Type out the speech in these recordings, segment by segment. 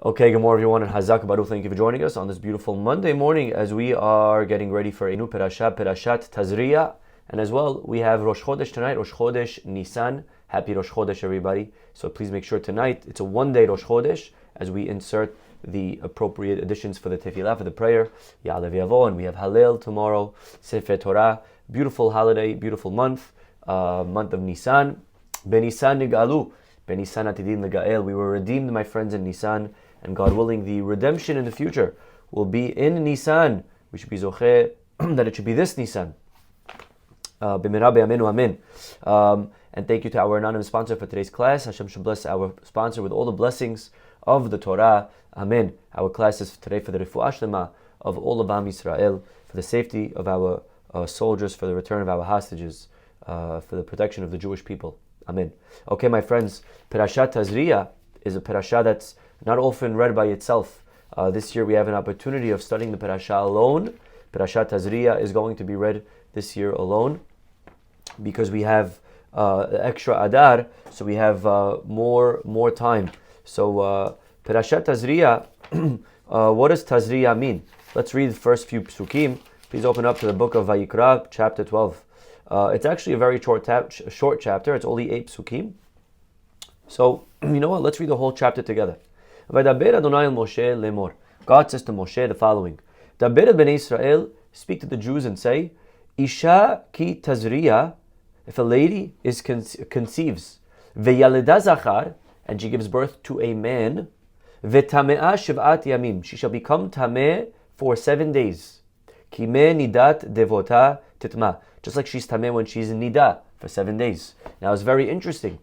Okay, good morning everyone, and Chazak Baruch. Thank you for joining us on this beautiful Monday morning as we are getting ready for a new Perashat Tazria. And as well, we have Rosh Chodesh tonight, Rosh Chodesh Nisan. Happy Rosh Chodesh, everybody. So please make sure tonight, it's a one-day Rosh Chodesh as we insert the appropriate additions for the Tefillah, for the prayer. Ya'alev Yavo, and we have Hallel tomorrow, Sefer Torah. Beautiful holiday, beautiful month of Nisan. Benisan Nigalu. Benisan Atidin Legael. We were redeemed, my friends, in Nisan. And God willing, the redemption in the future will be in Nisan. We should be zocheh that it should be this Nisan. B'mira b'yameinu amen. And thank you to our anonymous sponsor for today's class. Hashem should bless our sponsor with all the blessings of the Torah. Amen. Our class is today for the refuah shlema of all of Am Yisrael, for the safety of our soldiers, for the return of our hostages, for the protection of the Jewish people. Amen. Okay, my friends, Perashat Tazria is a parasha that's not often read by itself. This year we have an opportunity of studying the parasha alone. Parashat Tazria is going to be read this year alone because we have extra Adar, so we have more time. So Parashat Tazria, what does Tazria mean? Let's read the first few psukim. Please open up to the book of Vayikra, chapter 12. It's actually a very short chapter. It's only 8 psukim. So, you know what? Let's read the whole chapter together. Vaydaber Adonai el Moshe lemor. God says to Moshe the following: Daber el bnei Israel, speak to the Jews and say, Isha ki tazriya, if a lady conceives, veyaleda zachar, and she gives birth to a man, vetamea shiv'at yamim, she shall become tameh for 7 days. Kime nidat devota titma, just like she's tameh when she's in nida for 7 days. Now it's very interesting.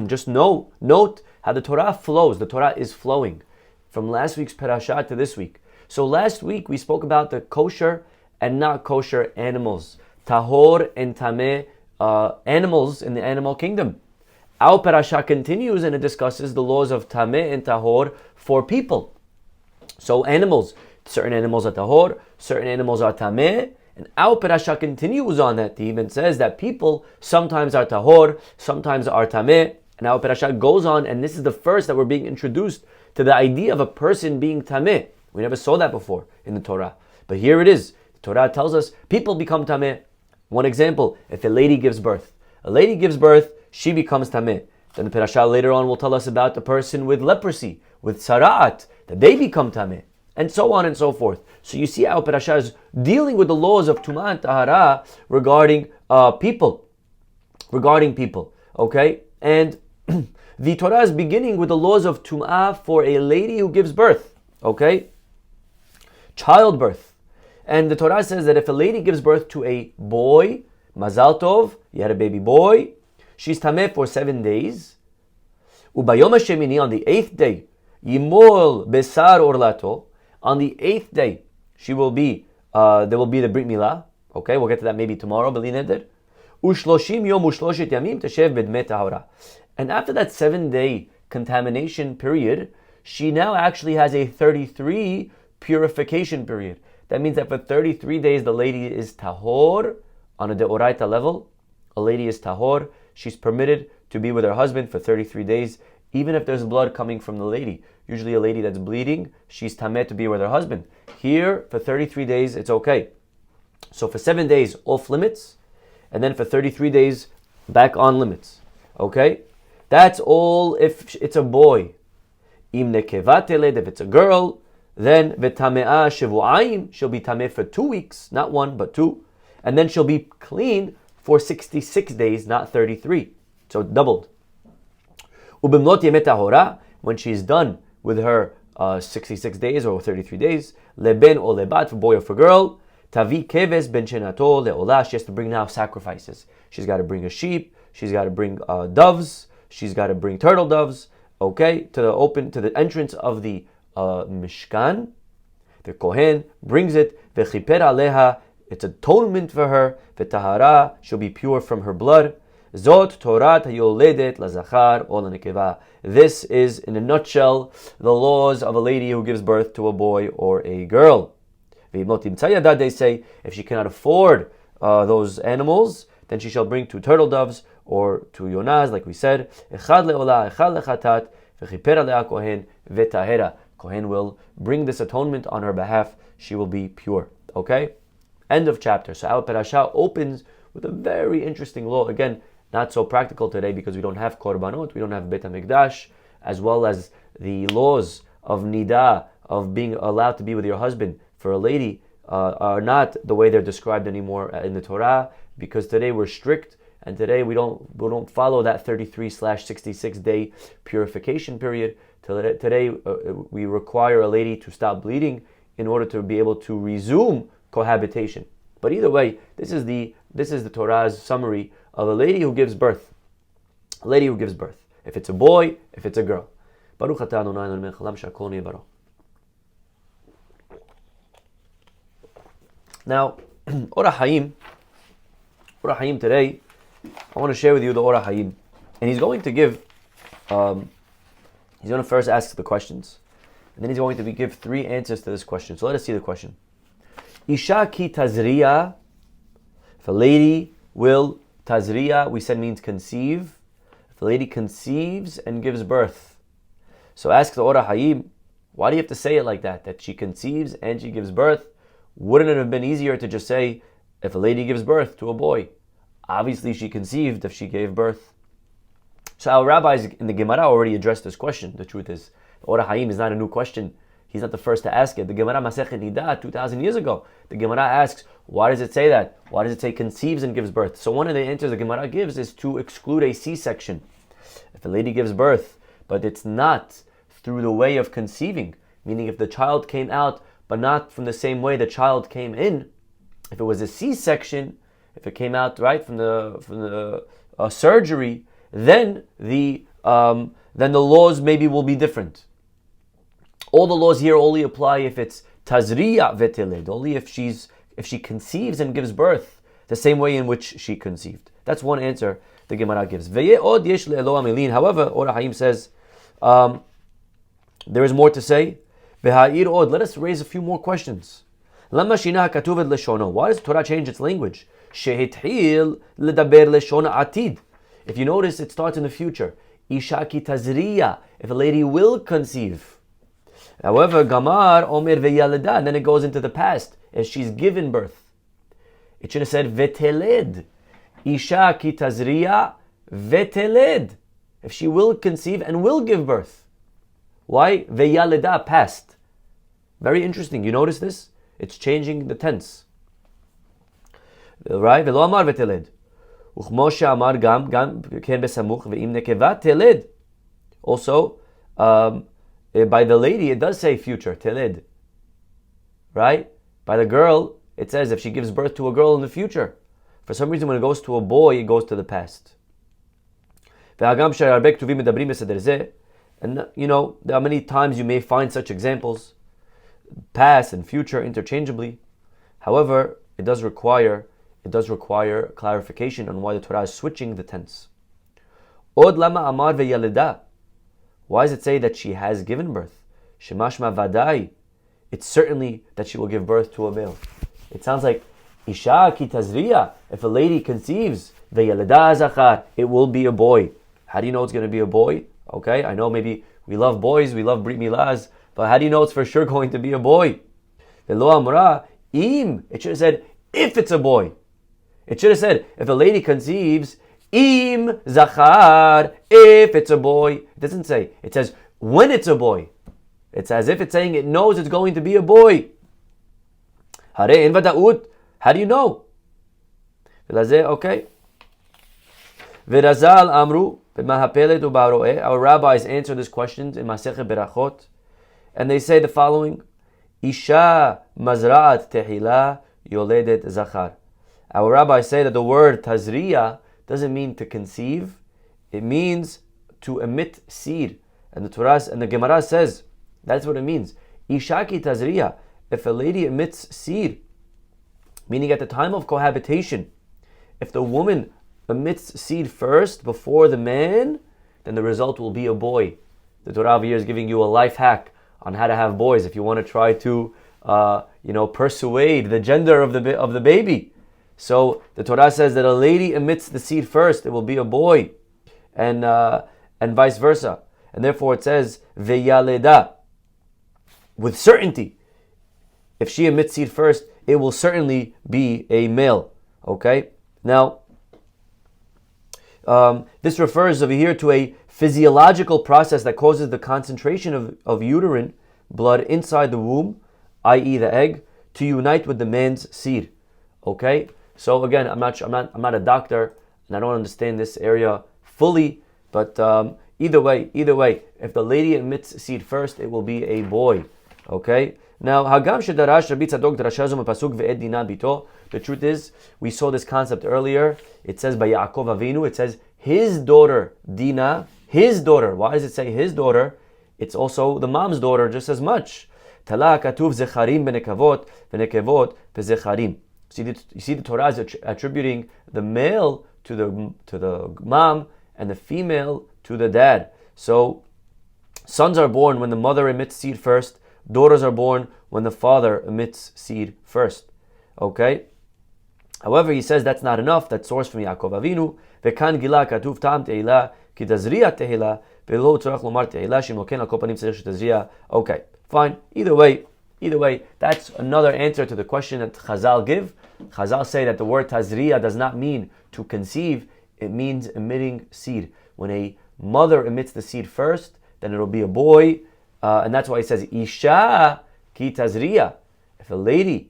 Just note how the Torah flows. The Torah is flowing from last week's parasha to this week. So last week we spoke about the kosher and not kosher animals, tahor and tameh animals in the animal kingdom. Our parasha continues and it discusses the laws of tameh and tahor for people. So animals, certain animals are tahor, certain animals are tameh. And our parasha continues on that theme and says that people sometimes are tahor, sometimes are tameh. And our parasha goes on, and this is the first that we're being introduced to the idea of a person being tameh. We never saw that before in the Torah. But here it is. The Torah tells us people become tameh. One example, if a lady gives birth. A lady gives birth, she becomes tameh. Then the parasha later on will tell us about the person with leprosy, with sara'at, that they become tameh. And so on and so forth. So you see our parasha is dealing with the laws of Tumah and Tahara regarding people. Okay? And the Torah is beginning with the laws of Tum'ah for a lady who gives birth. Okay? Childbirth. And the Torah says that if a lady gives birth to a boy, Mazal Tov, you had a baby boy, she's tameh for 7 days. Ubayom HaShemini, on the 8th day, Yimol Besar Orlato, on the 8th day, there will be the Brit Milah. Okay, we'll get to that maybe tomorrow. B'li neder. Ushloshim yom ushloshet yamim teshev b'dmei tahora. And after that 7-day contamination period, she now actually has a 33 purification period. That means that for 33 days, the lady is tahor on a deoraita level. A lady is tahor. She's permitted to be with her husband for 33 days, even if there's blood coming from the lady. Usually a lady that's bleeding, she's tameh to be with her husband. Here, for 33 days, it's okay. So for 7 days, off limits, and then for 33 days, back on limits. Okay? That's all if it's a boy. Im nekevat eled, if it's a girl, then v'tamea shevu'ayim, she'll be tameh for 2 weeks, not 1, but 2. And then she'll be clean for 66 days, not 33. So doubled. Ubimlot yemet tahora, when she's done with her 66 days or 33 days, leben or lebat, for boy or for girl, tavi keves ben shenato leolah, she has to bring now sacrifices. She's got to bring a sheep, she's got to bring doves, she's got to bring turtle doves, okay, to the entrance of the Mishkan. The Kohen brings it, vechiper aleha, it's atonement for her, v'tahara, she'll be pure from her blood. Zot Torah hayoledet lazachar o lanekeva. This is, in a nutshell, the laws of a lady who gives birth to a boy or a girl. They say, if she cannot afford those animals, then she shall bring 2 turtle doves or 2 yonaz, like we said, echad leolah, echad lechatat, V'chiper alea kohen v'tahera. Kohen will bring this atonement on her behalf. She will be pure. Okay? End of chapter. So our parasha opens with a very interesting law. Again, not so practical today because we don't have korbanot, we don't have Beit HaMikdash, as well as the laws of nida, of being allowed to be with your husband for a lady, are not the way they're described anymore in the Torah, because today we're strict, and today we don't follow that 33/66 day purification period. Today we require a lady to stop bleeding in order to be able to resume cohabitation. But either way, this is the Torah's summary of a lady who gives birth. A lady who gives birth. If it's a boy, if it's a girl. Baruch atah Adonai Eloheinu melech haolam she'akol nהיה baro. Now, Orah Hayim today, I want to share with you the Orah Hayim. And he's going to give, he's going to first ask the questions. And then he's going to give 3 answers to this question. So let us see the question. Isha ki Tazria, if a lady will, Tazria, we said means conceive. If a lady conceives and gives birth. So ask the Orah Hayim, why do you have to say it like that? That she conceives and she gives birth? Wouldn't it have been easier to just say, if a lady gives birth to a boy? Obviously she conceived if she gave birth. So our rabbis in the Gemara already addressed this question. The truth is, the Orah Hayim is not a new question. He's not the first to ask it. The Gemara Masechet Nida 2,000 years ago, the Gemara asks, why does it say that? Why does it say conceives and gives birth? So one of the answers the Gemara gives is to exclude a C-section. If a lady gives birth, but it's not through the way of conceiving, meaning if the child came out, but not from the same way the child came in, if it was a C-section, if it came out right from the surgery, then the laws maybe will be different. All the laws here only apply if it's Tazria v'teled, only if she conceives and gives birth the same way in which she conceived. That's one answer the Gemara gives. However, Orah Hayim says there is more to say. Let us raise a few more questions. Why does the Torah change its language? If you notice, it starts in the future. Isha ki Tazria, if a lady will conceive. However, Gamar Omer veyaleda, and then it goes into the past as she's given birth. It should have said veteled. Isha ki Tazria veteled, if she will conceive and will give birth. Why? Veyaleda, past. Very interesting. You notice this? It's changing the tense. Right? Velo amar veteled. Uchmo she'amar gam ken besamuch ve'im nekeva teled. Also, by the lady, it does say future, teled. Right? By the girl, it says if she gives birth to a girl in the future. For some reason, when it goes to a boy, it goes to the past. And you know, there are many times you may find such examples, past and future interchangeably. However, it does require clarification on why the Torah is switching the tense. Od lama amar veyaleda. Why does it say that she has given birth? Shemashma vadai. It's certainly that she will give birth to a male. It sounds like Isha ki Tazria. If a lady conceives, veyaleda zachar, it will be a boy. How do you know it's going to be a boy? Okay, I know maybe we love boys, we love Brit Milaz, but how do you know it's for sure going to be a boy? Velo amra im. It should have said if it's a boy. It should have said if a lady conceives, im zachar, if it's a boy. It doesn't say. It says when it's a boy. It's as if it's saying it knows it's going to be a boy. Hare in vada'ut. How do you know? Okay. V'razal amru. Our rabbis answer this question in Masechet Berachot, and they say the following: Isha mazra'at tehila yoledet zachar. Our rabbis say that the word Tazria doesn't mean to conceive; it means to emit seed. And the Torah and the Gemara says that's what it means. Isha ki Tazria, if a lady emits seed, meaning at the time of cohabitation, if the woman emits seed first before the man, then the result will be a boy. The Torah over here is giving you a life hack on how to have boys if you want to try to persuade the gender of the baby. So the Torah says that a lady emits the seed first, it will be a boy, and vice versa. And therefore it says, Veyaleda. With certainty, if she emits seed first, it will certainly be a male. Okay? Now, this refers over here to a physiological process that causes the concentration of uterine blood inside the womb, i.e. the egg, to unite with the man's seed. Okay? So again, I'm not a doctor, and I don't understand this area fully, but either way, if the lady emits seed first, it will be a boy. Okay? Now, Hagam shedarash Rabbi Tzadok drashazo mepasuk ve'ed dina bito. The truth is, we saw this concept earlier. It says by Yaakov Avinu, it says his daughter Dina, his daughter. Why does it say his daughter? It's also the mom's daughter just as much. Tala katuv zecharim benekavot venekevot bezecharim. You see the Torah is attributing the male to the mom and the female to the dad. So sons are born when the mother emits seed first. Daughters are born when the father emits seed first. Okay? However, he says that's not enough. That's sourced from Yaakov Avinu. Vekan gila katuv tam teila ki tazria teila velo tzarach lomar teila shimoken al kol panim tzarich tazria. Okay, fine. Either way, that's another answer to the question that Chazal give. Chazal say that the word Tazria does not mean to conceive. It means emitting seed. When a mother emits the seed first, then it'll be a boy. And that's why he says, Isha ki Tazria. If a lady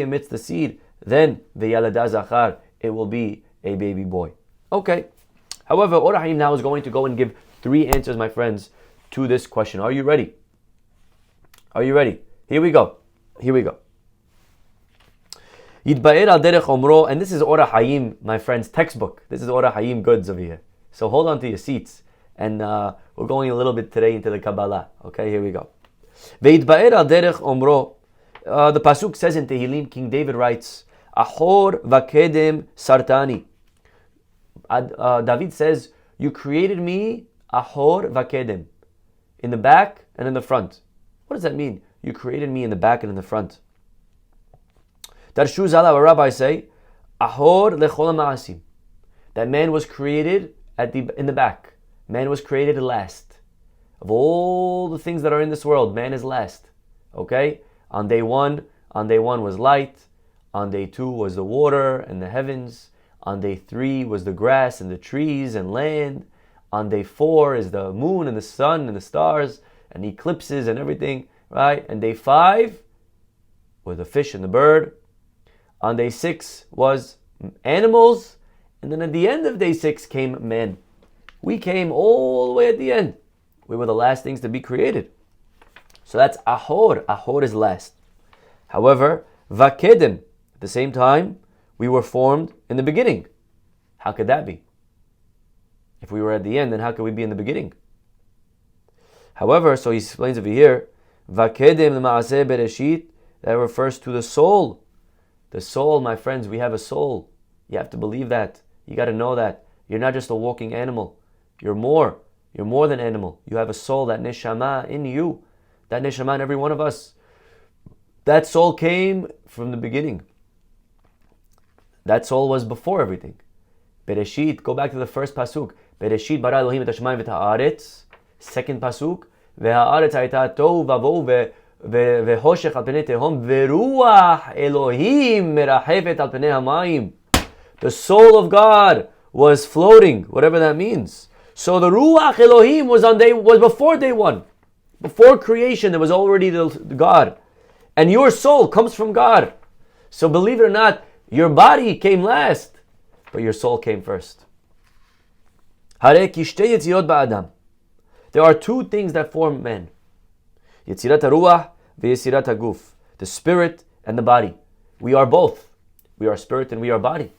emits the seed, then V'yalada Zachar, it will be a baby boy. Okay. However, Or HaHayim now is going to go and give 3 answers, my friends, to this question. Are you ready? Here we go. Yitba'er al derech omro, and this is Or HaHayim, my friends, textbook. This is Or HaHayim goods over here. So hold on to your seats. And we're going a little bit today into the Kabbalah. Okay, here we go. Ve'yitba'er al derech omro. The pasuk says in Tehillim, King David writes, Ahor vakedem sartani. David says, you created me, Ahor vakedem, in the back and in the front. What does that mean? You created me in the back and in the front. Darshu Zala, a rabbi say, Ahor lechol ma'asim. That man was created in the back. Man was created last. Of all the things that are in this world, man is last. Okay? On day one was light. On day 2 was the water and the heavens. On day 3 was the grass and the trees and land. On day 4 is the moon and the sun and the stars and eclipses and everything, right? And day 5 was the fish and the bird. On day 6 was animals. And then at the end of day 6 came man. We came all the way at the end. We were the last things to be created. So that's Ahor. Ahor is last. However, Vakedem, at the same time, we were formed in the beginning. How could that be? If we were at the end, then how could we be in the beginning? However, so he explains over here, Vakedem l'ma'aseh bereshit, that refers to the soul. The soul, my friends, we have a soul. You have to believe that. You got to know that. You're not just a walking animal. You're more. You're more than animal. You have a soul, that neshama in you. That neshama in every one of us. That soul came from the beginning. That soul was before everything. Bereshit, go back to the first pasuk. Bereshit bara Elohim et hashamayim v'et haaretz. Second pasuk. V'haaretz hayta tohu v'avohu v'hoshech al pnei tehom v'ruach Elohim merachefet al pnei hamayim. The soul of God was floating, whatever that means. So the Ruach Elohim was before day 1. Before creation, there was already the God. And your soul comes from God. So believe it or not, your body came last, but your soul came first. There are 2 things that form man. Yetzirat HaRuach ve'yetzirat HaGuf. The spirit and the body. We are both. We are spirit and we are body.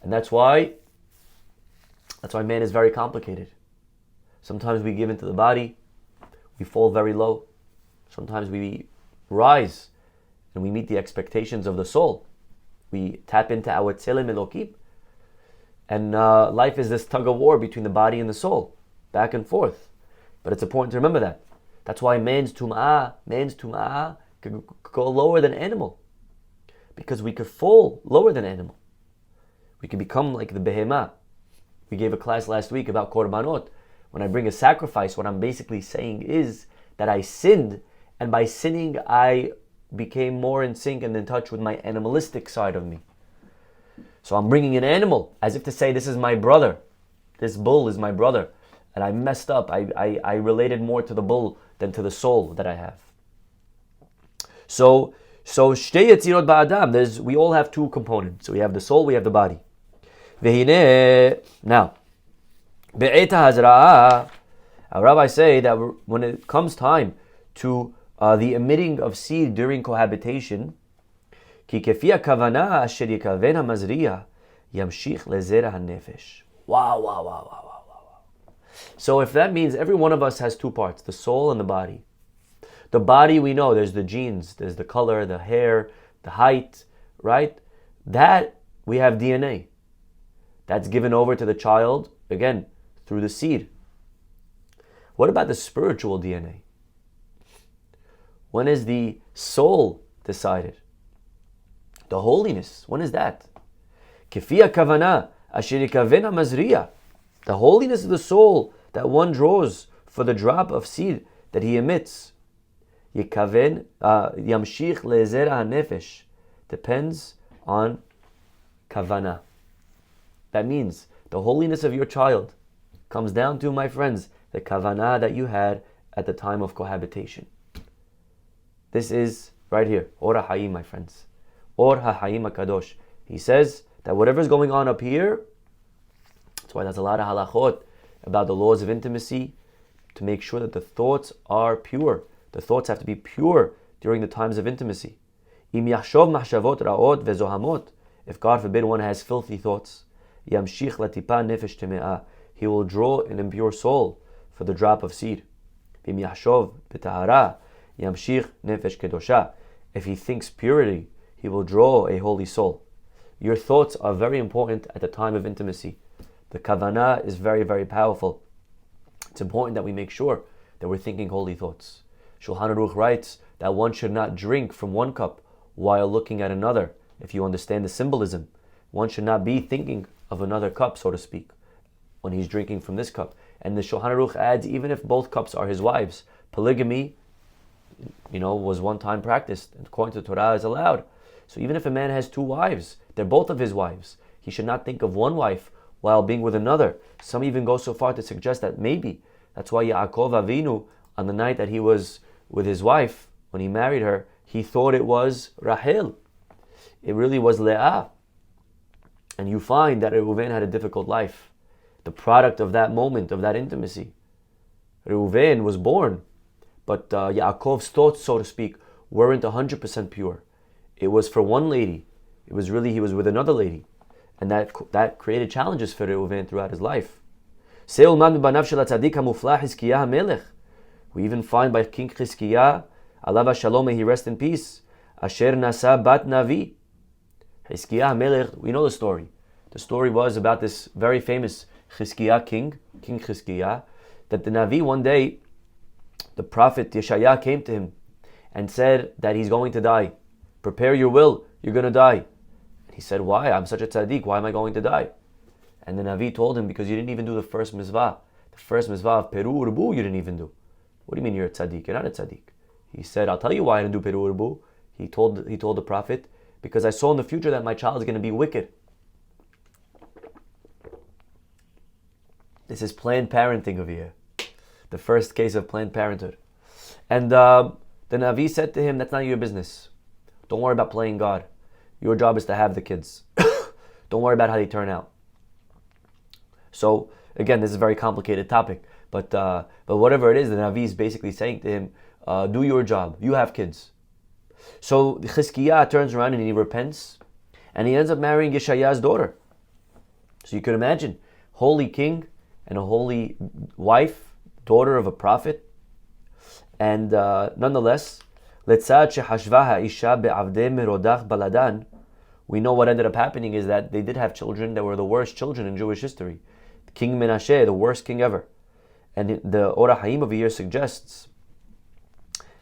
And that's why man is very complicated. Sometimes we give into the body, we fall very low. Sometimes we rise and we meet the expectations of the soul. We tap into our tzelem Elokim. And life is this tug of war between the body and the soul, back and forth. But it's important to remember that. That's why man's tum'ah could go lower than animal. Because we could fall lower than animal. We could become like the behemah. We gave a class last week about korbanot. When I bring a sacrifice, what I'm basically saying is that I sinned, and by sinning, I became more in sync and in touch with my animalistic side of me. So I'm bringing an animal, as if to say, this is my brother. This bull is my brother. And I messed up. I related more to the bull than to the soul that I have. So shtei yetzirot ba'adam, we all have two components. So we have the soul, we have the body. Now, be'eta hazra'ah, our rabbis say that when it comes time to the emitting of seed during cohabitation, ki kefi hakavana asher yikaven hamazriya yamshich lezera hanefesh. Wow. So if that means every one of us has two parts, the soul and the body. The body, we know, there's the genes, there's the color, the hair, the height, right? That, we have DNA. That's given over to the child, again, through the seed. What about the spiritual DNA? When is the soul decided? The holiness, when is that? Kefi hakavana asher yikaven hamazriya. The holiness of the soul that one draws for the drop of seed that he emits. Yikaven yamshich lezera hanefesh, depends on kavana. That means the holiness of your child comes down to, my friends, the kavana that you had at the time of cohabitation. This is right here, Or HaHayim, my friends. Or HaHayim HaKadosh. He says that whatever's going on up here, that's why there's a lot of halachot about the laws of intimacy, to make sure that the thoughts are pure. The thoughts have to be pure during the times of intimacy. Im yachshov machshavot ra'ot vezohamot. If God forbid one has filthy thoughts, yamshich latipa nefesh teme'ah. He will draw an impure soul for the drop of seed. Im yachshov b'tahara yamshich nefesh kedosha. If he thinks purity, he will draw a holy soul. Your thoughts are very important at the time of intimacy. The kavanah is very, very powerful. It's important that we make sure that we're thinking holy thoughts. Shulchan Aruch writes that one should not drink from one cup while looking at another. If you understand the symbolism, one should not be thinking of another cup, so to speak, when he's drinking from this cup. And the Shulchan Aruch adds, even if both cups are his wives, polygamy, was one time practiced, and according to Torah is allowed. So even if a man has two wives, they're both of his wives, he should not think of one wife while being with another. Some even go so far to suggest that maybe that's why Yaakov Avinu, on the night that he was with his wife, when he married her, he thought it was Rahel. It really was Leah. And you find that Reuven had a difficult life. The product of that moment, of that intimacy. Reuven was born, but Yaakov's thoughts, so to speak, weren't 100% pure. It was for one lady. It was really, he was with another lady. And that created challenges for Reuven throughout his life. We even find by King Chizkiah, alav shalom, may he rest in peace, asher nasa bat navi. Chizkiah Melech, we know the story. The story was about this very famous Chizkiah King Chizkiah, that the Navi one day, the prophet Yeshaya came to him and said that he's going to die. Prepare your will, you're going to die. He said, why? I'm such a tzaddik, why am I going to die? And the Navi told him, because you didn't even do the first mitzvah. The first mitzvah of Peru Urbu you didn't even do. What do you mean you're a tzaddik? You're not a tzaddik. He said, I'll tell you why I didn't do Peru Urbu. He told the prophet, because I saw in the future that my child is going to be wicked. This is Planned Parenting over here. The first case of Planned Parenthood. And the Navi said to him, that's not your business. Don't worry about playing God. Your job is to have the kids. Don't worry about how they turn out. So, again, this is a very complicated topic. But whatever it is, the Navi is basically saying to him, do your job. You have kids. So Chizkiah turns around and he repents. And he ends up marrying Yeshaya's daughter. So you could imagine, holy king and a holy wife, daughter of a prophet. And nonetheless, Letzad shehashva ha'isha be'avdei merodach baladan, we know what ended up happening is that they did have children that were the worst children in Jewish history. King Menashe, the worst king ever. And the Or HaHayim over here suggests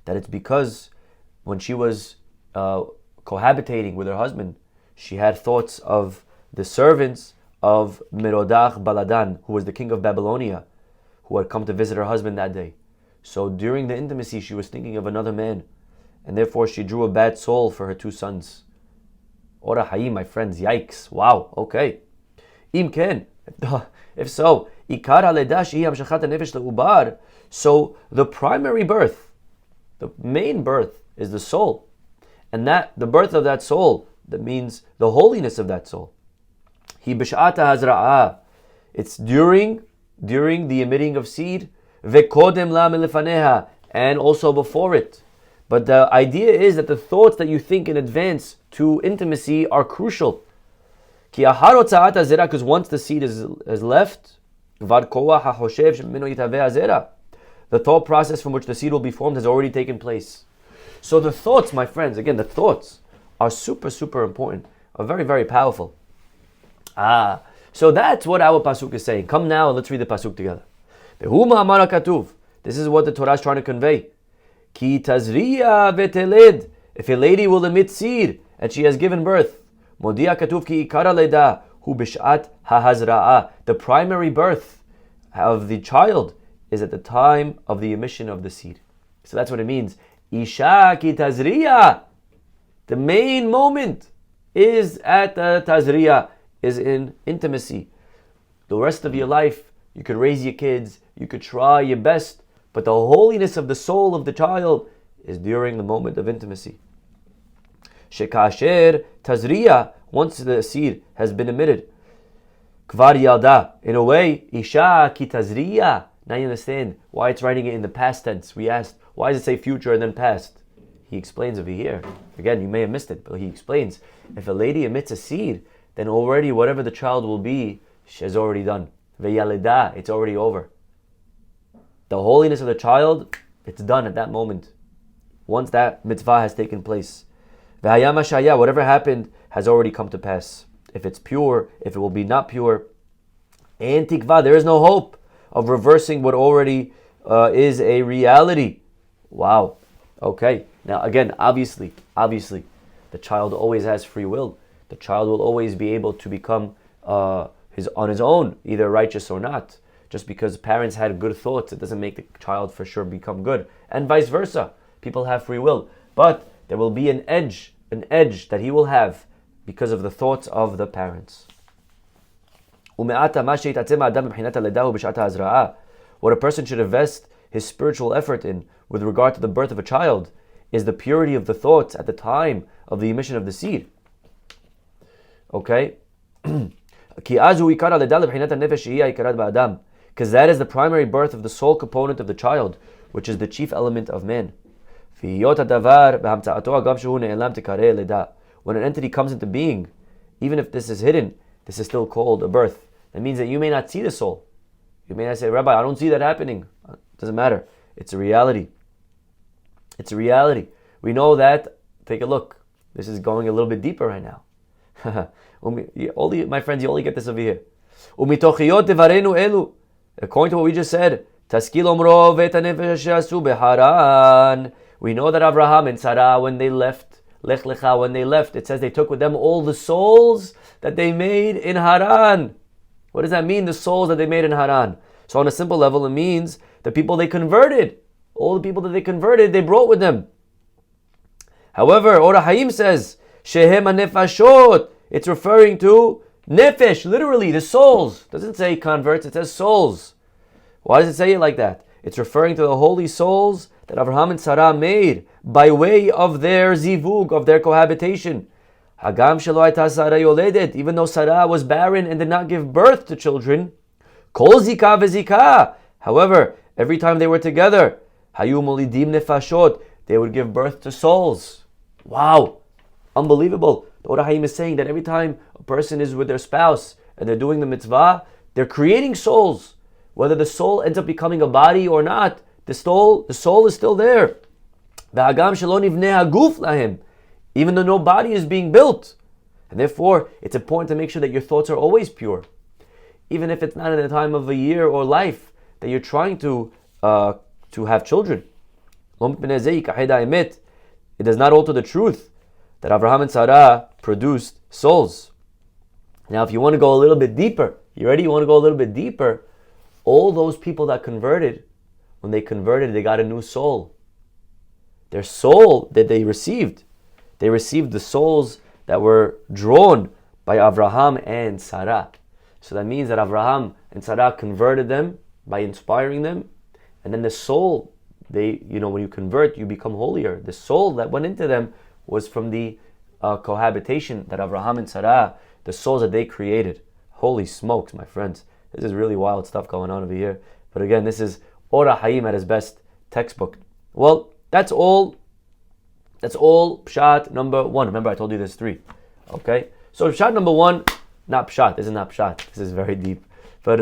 that it's because when she was cohabitating with her husband, she had thoughts of the servants of Merodach Baladan, who was the king of Babylonia, who had come to visit her husband that day. So during the intimacy, she was thinking of another man, and therefore she drew a bad soul for her 2 sons. Ora hayim, my friends, yikes. Wow, okay. Im ken, if so, ikar haleda shehi hamshachat hanefesh leubar. So the primary birth, the main birth, is the soul. And that the birth of that soul, that means the holiness of that soul. Hi b'sh'at hazra'ah. It's during the emitting of seed, vekodem la melefaneha, and also before it. But the idea is that the thoughts that you think in advance to intimacy are crucial. Because once the seed is left, the thought process from which the seed will be formed has already taken place. So the thoughts, my friends, again, the thoughts are super, super important, are very, very powerful. So that's what our pasuk is saying. Come now and let's read the pasuk together. This is what the Torah is trying to convey. Ki Tazria veteled. If a lady will emit seed and she has given birth, modia katuv ki ikara leda hu b'shat hahazra'a. The primary birth of the child is at the time of the emission of the seed. So that's what it means. Isha ki Tazria. The main moment is at the Tazria, is in intimacy. The rest of your life, you could raise your kids, you could try your best, but the holiness of the soul of the child is during the moment of intimacy. Shekasher Tazria, once the seed has been emitted, Kvar Yalda, in a way, Isha ki Tazria. Now you understand why it's writing it in the past tense. We asked, why does it say future and then past? He explains over here. Again, you may have missed it, but he explains, if a lady emits a seed, then already whatever the child will be, she has already done. Ve'yaleda, it's already over. The holiness of the child, it's done at that moment. Once that mitzvah has taken place. Ve'hayam whatever happened has already come to pass. If it's pure, if it will be not pure, and tikva, there is no hope of reversing what already is a reality. Wow. Okay. Now again, obviously, the child always has free will. The child will always be able to become on his own, either righteous or not. Just because parents had good thoughts, it doesn't make the child for sure become good. And vice versa. People have free will. But there will be an edge that he will have because of the thoughts of the parents. What a person should invest his spiritual effort in with regard to the birth of a child is the purity of the thoughts at the time of the emission of the seed. Okay? Because that is the primary birth of the soul component of the child, which is the chief element of man. When an entity comes into being, even if this is hidden, this is still called a birth. That means that you may not see the soul. You may not say, Rabbi, I don't see that happening. It doesn't matter. It's a reality. It's a reality. We know that. Take a look. This is going a little bit deeper right now. My friends, you only get this over here. According to what we just said, we know that Abraham and Sarah, when they left, Lech Lecha, when they left, it says they took with them all the souls that they made in Haran. What does that mean, the souls that they made in Haran? So on a simple level, it means the people they converted. All the people that they converted, they brought with them. However, Ora Hayim says, Shehem HaNefashot. It's referring to Nefesh, literally, the souls. It doesn't say converts, it says souls. Why does it say it like that? It's referring to the holy souls that Abraham and Sarah made by way of their zivug, of their cohabitation. Hagam shelo hayta Sarah yoledet, even though Sarah was barren and did not give birth to children. Kol zika vezika. However, every time they were together, hayu molidim nefashot, they would give birth to souls. Wow, unbelievable. The Ora Hayim is saying that every time a person is with their spouse and they're doing the mitzvah, they're creating souls. Whether the soul ends up becoming a body or not, the soul is still there. Even though no body is being built. And therefore, it's important to make sure that your thoughts are always pure. Even if it's not in a time of a year or life that you're trying to have children. It does not alter the truth that Abraham and Sarah produced souls. Now, if you want to go a little bit deeper, you ready? You want to go a little bit deeper? all those people that converted, when they converted, they got a new soul. Their soul that they received the souls that were drawn by Avraham and Sarah. So that means that Avraham and Sarah converted them by inspiring them, and then the soul, when you convert, you become holier. The soul that went into them was from the cohabitation that Avraham and Sarah, the souls that they created. Holy smokes, my friends. This is really wild stuff going on over here. But again, this is Ora Hayim at his best textbook. Well, that's all pshat number 1. Remember, I told you there's 3. Okay? So pshat number 1, not pshat. This is not pshat. This is very deep. But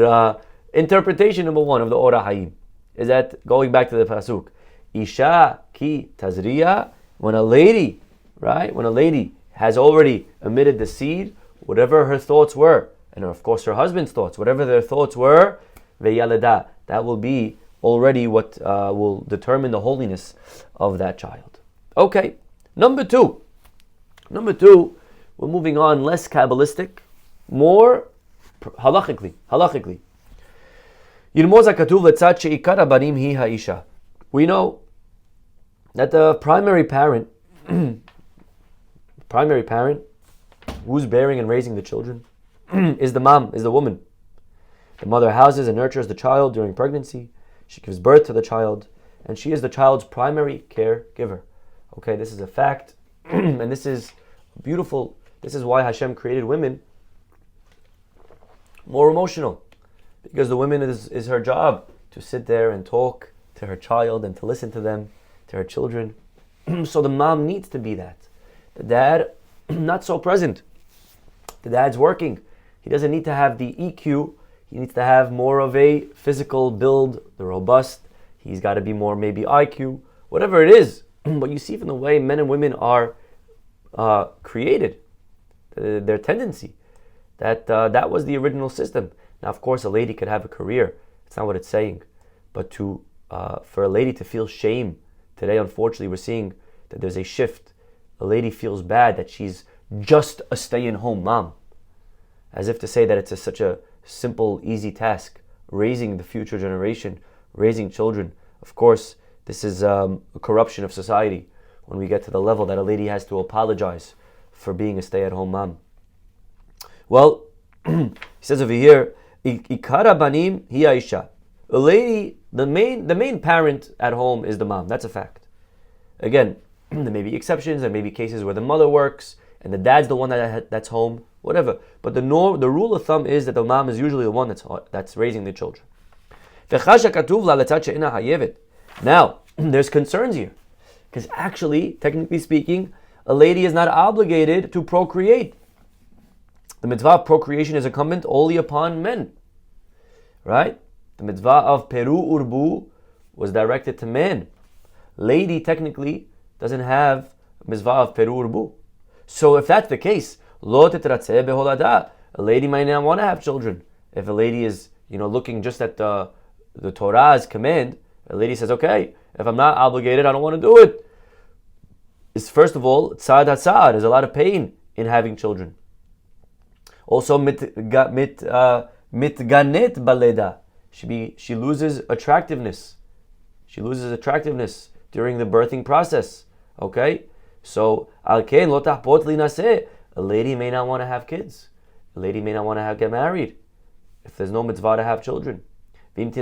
interpretation number 1 of the Ora Hayim is that, going back to the pasuk, Isha ki Tazria, when a lady has already emitted the seed, whatever her thoughts were, and of course her husband's thoughts, whatever their thoughts were, veyaleda, that will be already what will determine the holiness of that child. Okay, number two, we're moving on, less Kabbalistic, more halachically. We know that the primary parent who's bearing and raising the children is the mom, is the woman. The mother houses and nurtures the child during pregnancy. She gives birth to the child, and she is the child's primary caregiver. Okay, this is a fact, and this is beautiful. This is why Hashem created women more emotional, because the woman is her job to sit there and talk to her child and to listen to them, to her children. So the mom needs to be that. The dad, not so present. The dad's working. He doesn't need to have the EQ. He needs to have more of a physical build, the robust. He's got to be more maybe IQ, whatever it is. But you see from the way men and women are created, their tendency, that was the original system. Now, of course, a lady could have a career. It's not what it's saying. But for a lady to feel shame, today, unfortunately, we're seeing that there's a shift. A lady feels bad that she's just a stay-in-home mom, as if to say that it's such a simple, easy task, raising the future generation, raising children. Of course, this is a corruption of society when we get to the level that a lady has to apologize for being a stay-at-home mom. Well, he says over here, Ikara banim hi Aisha. A lady, the main parent at home is the mom. That's a fact. Again, there may be exceptions. There may be cases where the mother works and the dad's the one that's home, whatever. But the rule of thumb is that the mom is usually the one that's raising the children. Now, there's concerns here, because actually, technically speaking, a lady is not obligated to procreate. The mitzvah of procreation is incumbent only upon men, right? The mitzvah of peru urbu was directed to men. Lady technically doesn't have mitzvah of peru urbu. So if that's the case, lo tetratzeh beholada, a lady might not want to have children. If a lady is, looking just at the Torah's command, a lady says, okay, if I'm not obligated, I don't want to do it. It's first of all, tzad hatzad, there's a lot of pain in having children. Also, mitganet baleda, she loses attractiveness. She loses attractiveness during the birthing process. Okay? So, al-ken lo tahpot linaseh, a lady may not want to have kids. A lady may not want to get married if there's no mitzvah to have children. And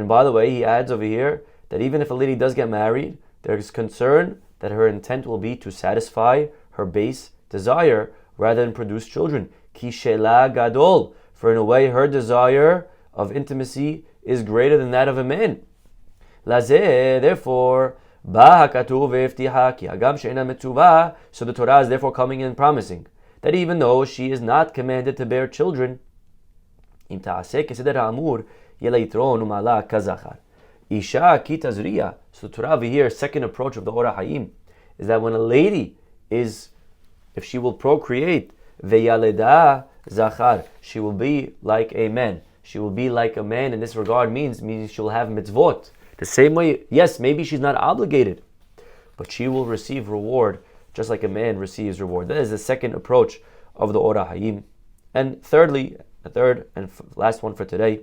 by the way, he adds over here that even if a lady does get married, there's concern that her intent will be to satisfy her base desire rather than produce children. Ki shela gadol, for in a way her desire of intimacy is greater than that of a man. Lazeh, therefore, so the Torah is therefore coming in promising that even though she is not commanded to bear children, Isha ki Tazria. So the Torah over here, second approach of the Ora Hayim, is that when a lady if she will procreate, veyaleda zachar, she will be like a man. She will be like a man in this regard means she will have mitzvot. The same way, yes, maybe she's not obligated, but she will receive reward just like a man receives reward. That is the second approach of the Ora Hayim. And thirdly, the third and last one for today,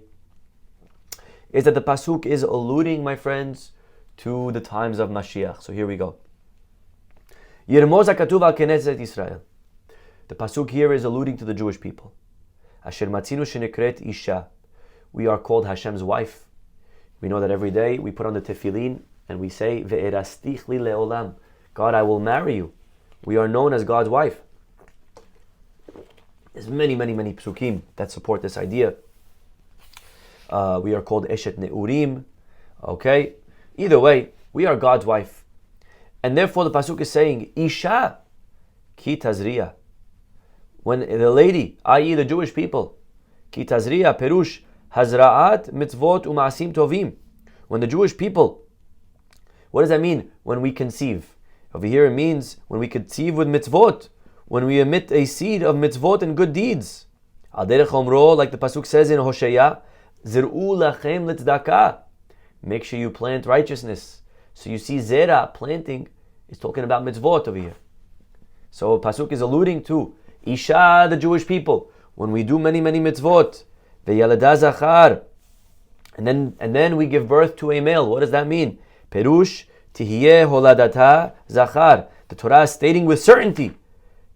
is that the pasuk is alluding, my friends, to the times of Mashiach. So here we go. Yirmoz hakatuv al Knesset Israel. The pasuk here is alluding to the Jewish people. Asher matzinu shenekret isha. We are called Hashem's wife. We know that every day we put on the tefillin and we say, Ve'erastich li leolam. God, I will marry you. We are known as God's wife. There's many psukim that support this idea. We are called Eshet Neurim. Okay? Either way, we are God's wife. And therefore the pasuk is saying, Isha ki Tazria. When the lady, i.e. the Jewish people, ki Tazria, perush, hazra'at mitzvot u'ma'asim tovim. When the Jewish people, what does that mean? When we conceive. Over here it means when we conceive with mitzvot, when we emit a seed of mitzvot and good deeds. Al derech omro, like the pasuk says in Hosea, zir'u lachem litzdaka. Make sure you plant righteousness. So you see zera, planting, is talking about mitzvot over here. So pasuk is alluding to Isha, the Jewish people, when we do many mitzvot, ve'yalada zachar, and then we give birth to a male. What does that mean? Perush tihiyeh holadata zachar. The Torah is stating with certainty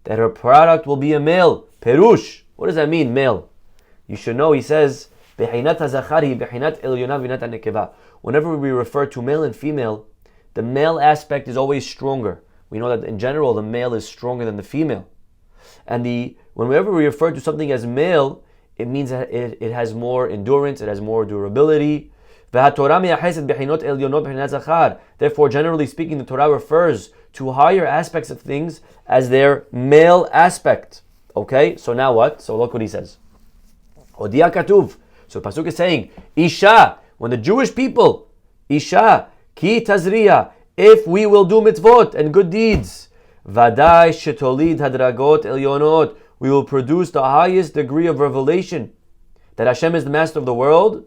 that her product will be a male. Perush. What does that mean, male? You should know, he says, behinat hazachari, behinat elyona vinat hanekeva. Whenever we refer to male and female, the male aspect is always stronger. We know that in general, the male is stronger than the female. And whenever we refer to something as male, it means that it has more endurance, it has more durability. Therefore, generally speaking, the Torah refers to higher aspects of things as their male aspect. Okay, so now what? So look what he says. Odia katuv. So the pasuk is saying, Isha, when the Jewish people, Isha, ki Tazria, if we will do mitzvot and good deeds, Vadai shetolid hadragot elyonot, we will produce the highest degree of revelation that Hashem is the master of the world,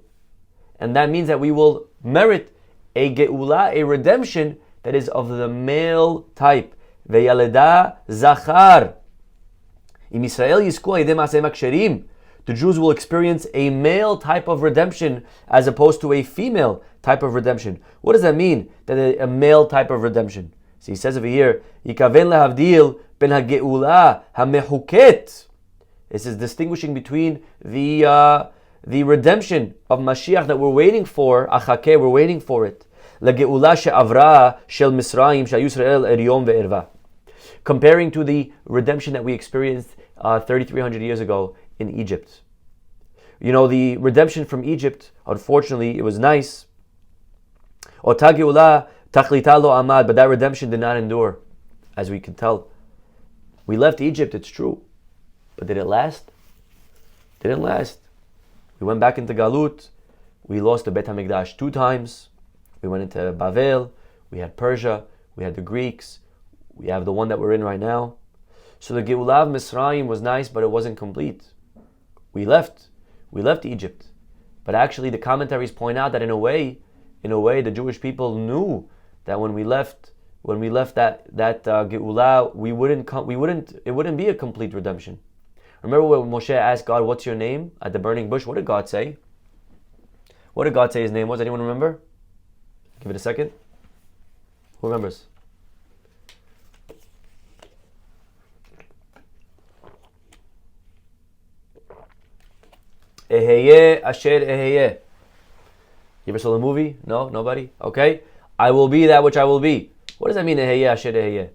and that means that we will merit a geula, a redemption that is of the male type. Ve'yaleda zachar. Im Yisrael yizku al yedei ma'aseh maksherim. The Jews will experience a male type of redemption as opposed to a female type of redemption. What does that mean? That a male type of redemption. So he says over here, Yikaven lahavdil ben hageula hamehuket. This is distinguishing between the redemption of Mashiach that we're waiting for, achake, we're waiting for it. Lageula she'avra shel Misraim she'ayu Yisrael eryom ve'erva. Comparing to the redemption that we experienced 3,300 years ago in Egypt. You know, the redemption from Egypt, unfortunately, it was nice. Ota geula tachlita lo amad, but that redemption did not endure, as we can tell. We left Egypt, it's true. But did it last? Didn't last. We went back into Galut. We lost the Beit HaMikdash 2 times. We went into Bavel. We had Persia. We had the Greeks. We have the one that we're in right now. So the Geulah of Misraim was nice, but it wasn't complete. We left Egypt. But actually the commentaries point out that in a way, the Jewish people knew that when we left that Geulah, it wouldn't be a complete redemption. Remember when Moshe asked God, "What's your name?" at the burning bush? What did God say? What did God say his name was? Anyone remember? Give it a second. Who remembers? Eheye asher eheye. You ever saw the movie? No? Nobody? Okay. I will be that which I will be. What does that mean, eheye asher eheye?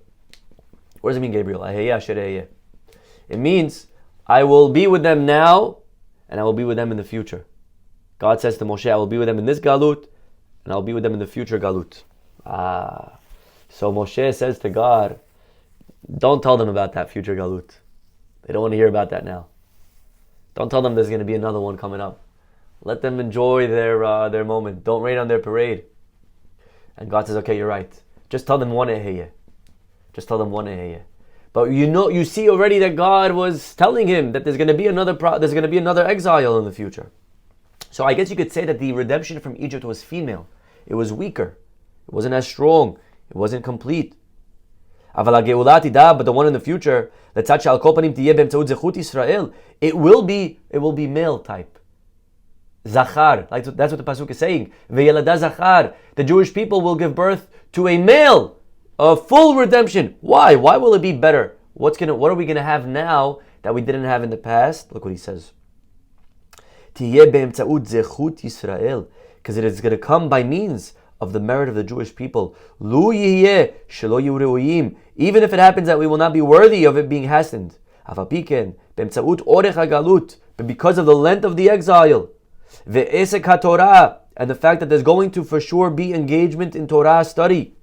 What does it mean, Gabriel? Eheye asher eheye. It means, I will be with them now, and I will be with them in the future. God says to Moshe, I will be with them in this galut, and I will be with them in the future galut. So Moshe says to God, don't tell them about that future galut. They don't want to hear about that now. Don't tell them there's going to be another one coming up. Let them enjoy their moment. Don't rain on their parade. And God says, okay, you're right. Just tell them one eheye. Just tell them one eheye. But you see already that God was telling him that there's going to be another exile in the future. So I guess you could say that the redemption from Egypt was female. It was weaker. It wasn't as strong. It wasn't complete. אבל הגאולה העתידה, but the one in the future, לצד שעל כל פנים תהיה באמצעות זכות ישראל, it will be male type. Zachar, that's what the pasuk is saying. Ve'yelada zachar, the Jewish people will give birth to a male, a full redemption. Why? Why will it be better? What are we gonna have now that we didn't have in the past? Look what he says. Tiyeh be'emtzaut zechut Yisrael, because it is gonna come by means of the merit of the Jewish people. Lu yihyeh shelo yihu reuyim, even if it happens that we will not be worthy of it being hastened. Avapiken be'emtzaut orech hagalut, but because of the length of the exile. Ve'esek HaTorah, and the fact that there's going to for sure be engagement in Torah study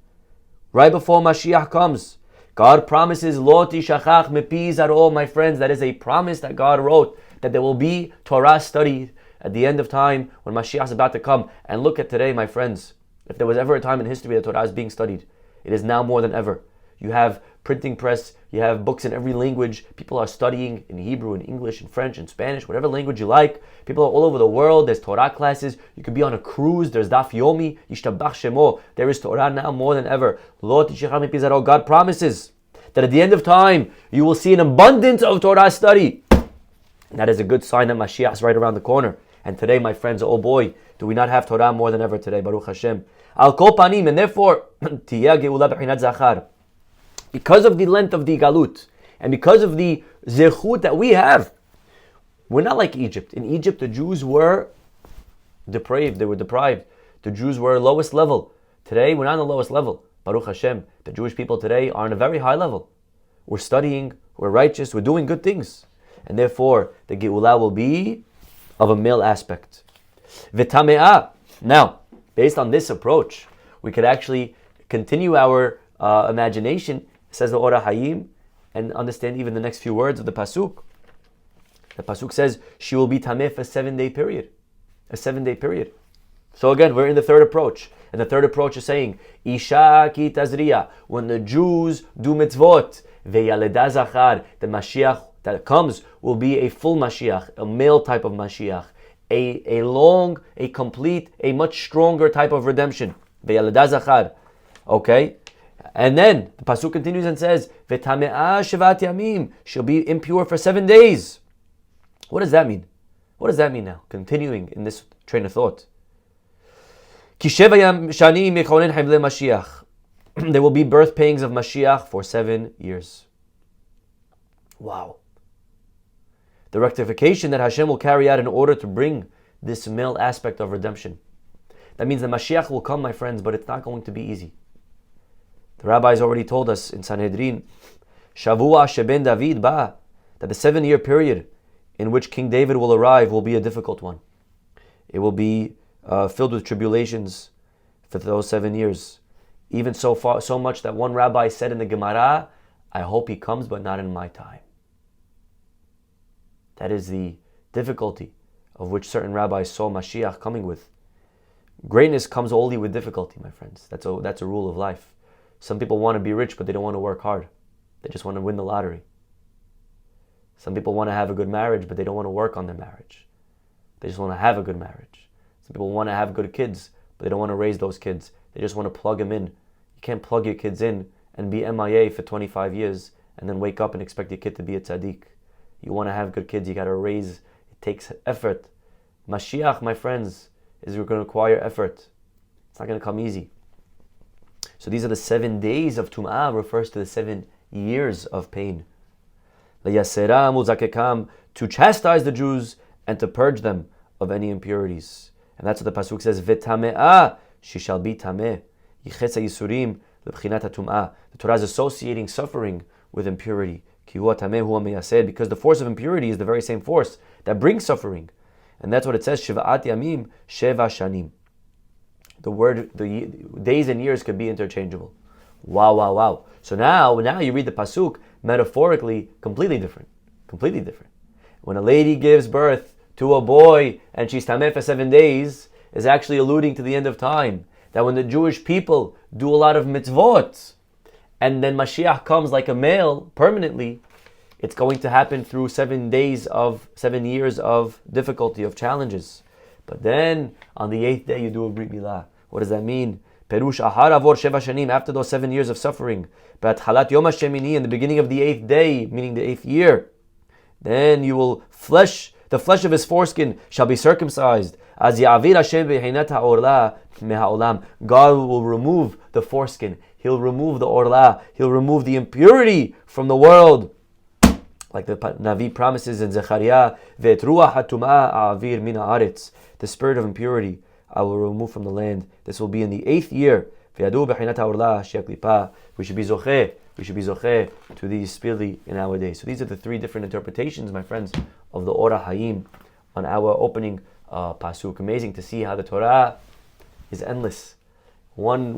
right before Mashiach comes. God promises, Lo tishachach mepi zaro, my friends, that is a promise that God wrote, that there will be Torah study at the end of time when Mashiach is about to come. And look at today, my friends, if there was ever a time in history that Torah is being studied, it is now more than ever. You have printing press, you have books in every language. People are studying in Hebrew, in English, in French, in Spanish, whatever language you like. People are all over the world. There's Torah classes. You could be on a cruise. There's Daf Yomi, Yishtabach Shemo. There is Torah now more than ever. God promises that at the end of time, you will see an abundance of Torah study. And that is a good sign that Mashiach is right around the corner. And today, my friends, oh boy, do we not have Torah more than ever today, Baruch Hashem. Al kol panim, and therefore, tiyeh geula b'chinat zachar. Because of the length of the galut, and because of the zechut that we have, we're not like Egypt. In Egypt, the Jews were depraved, they were deprived. The Jews were lowest level. Today, we're not on the lowest level. Baruch Hashem, the Jewish people today are on a very high level. We're studying, we're righteous, we're doing good things. And therefore, the Geulah will be of a male aspect. V'tame'ah. Now, based on this approach, we could actually continue our imagination, says the Ora Hayim, and understand even the next few words of the Pasuk. The Pasuk says, she will be tameh for a 7-day period. A 7-day period. So again, we're in the third approach. And the third approach is saying, Isha ki Tazria, when the Jews do mitzvot, ve'yaleda zachar, the Mashiach that comes will be a full Mashiach, a male type of Mashiach, a long, a complete, a much stronger type of redemption. Ve'yaleda zachar. Okay? And then the pasuk continues and says, "V'tame'ah shevat yamim," she'll be impure for 7 days. What does that mean? What does that mean now? Continuing in this train of thought. Ki sheva shanim yechonen hevle Mashiach. There will be birth pangs of Mashiach for 7 years. Wow. The rectification that Hashem will carry out in order to bring this male aspect of redemption. That means the Mashiach will come, my friends, but it's not going to be easy. The rabbis already told us in Sanhedrin, Shavua Sheben David Ba, that the 7-year period in which King David will arrive will be a difficult one. It will be filled with tribulations for those 7 years. Even so much that one rabbi said in the Gemara, I hope he comes, but not in my time. That is the difficulty of which certain rabbis saw Mashiach coming with. Greatness comes only with difficulty, my friends. That's a rule of life. Some people want to be rich, but they don't want to work hard. They just want to win the lottery. Some people want to have a good marriage, but they don't want to work on their marriage. They just want to have a good marriage. Some people want to have good kids, but they don't want to raise those kids. They just want to plug them in. You can't plug your kids in and be MIA for 25 years and then wake up and expect your kid to be a tzaddik. You want to have good kids, you got to raise. It takes effort. Mashiach, my friends, is going to require effort. It's not going to come easy. So these are the 7 days of Tum'ah, refers to the 7 years of pain. L'yaseram u'zakekam, to chastise the Jews and to purge them of any impurities. And that's what the pasuk says, V'tame'ah, she shall be tameh. Yichetz ha'yisurim l'b'chinat ha'tum'ah. The Torah is associating suffering with impurity. Ki hu ha'tameh hu ha'meyased, because the force of impurity is the very same force that brings suffering. And that's what it says, Shiva'at yamim, sheva shanim. The days and years could be interchangeable. Wow. So now you read the pasuk metaphorically, completely different. When a lady gives birth to a boy and she's tameh for 7 days, is actually alluding to the end of time. That when the Jewish people do a lot of mitzvot, and then Mashiach comes like a male permanently, it's going to happen through 7 years of difficulty, of challenges. But then on the 8th day you do a brit milah. What does that mean? Perush ahar avor sheva shanim, after those 7 years of suffering. B'atchalat yom hashemini, in the beginning of the 8th day, meaning the 8th year. Then you will the flesh of his foreskin shall be circumcised. Az ya'avir Hashem b'hinat ha'orla me'ha'olam. God will remove the foreskin. He'll remove the orla. He'll remove the impurity from the world. Like the Navi promises in Zechariah, Ve'et ruach hatumah a'avir min ha'aretz. The spirit of impurity I will remove from the land. This will be in the 8th year. Ve'yadu b'hinat ha'orla she'aklipa. We should be zocheh. We should be zocheh to these spili in our days. So these are the 3 different interpretations, my friends, of the Ora Hayim on our opening pasuk. Amazing to see how the Torah is endless. One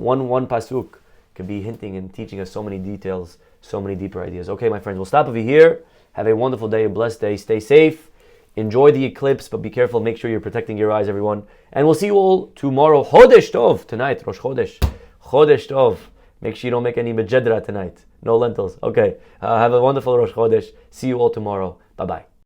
pasuk could be hinting and teaching us so many details, so many deeper ideas. Okay, my friends, we'll stop over here. Have a wonderful day, a blessed day. Stay safe. Enjoy the eclipse, but be careful. Make sure you're protecting your eyes, everyone. And we'll see you all tomorrow. Chodesh Tov tonight. Rosh Chodesh. Chodesh Tov. Make sure you don't make any mejedra tonight. No lentils. Okay. Have a wonderful Rosh Chodesh. See you all tomorrow. Bye-bye.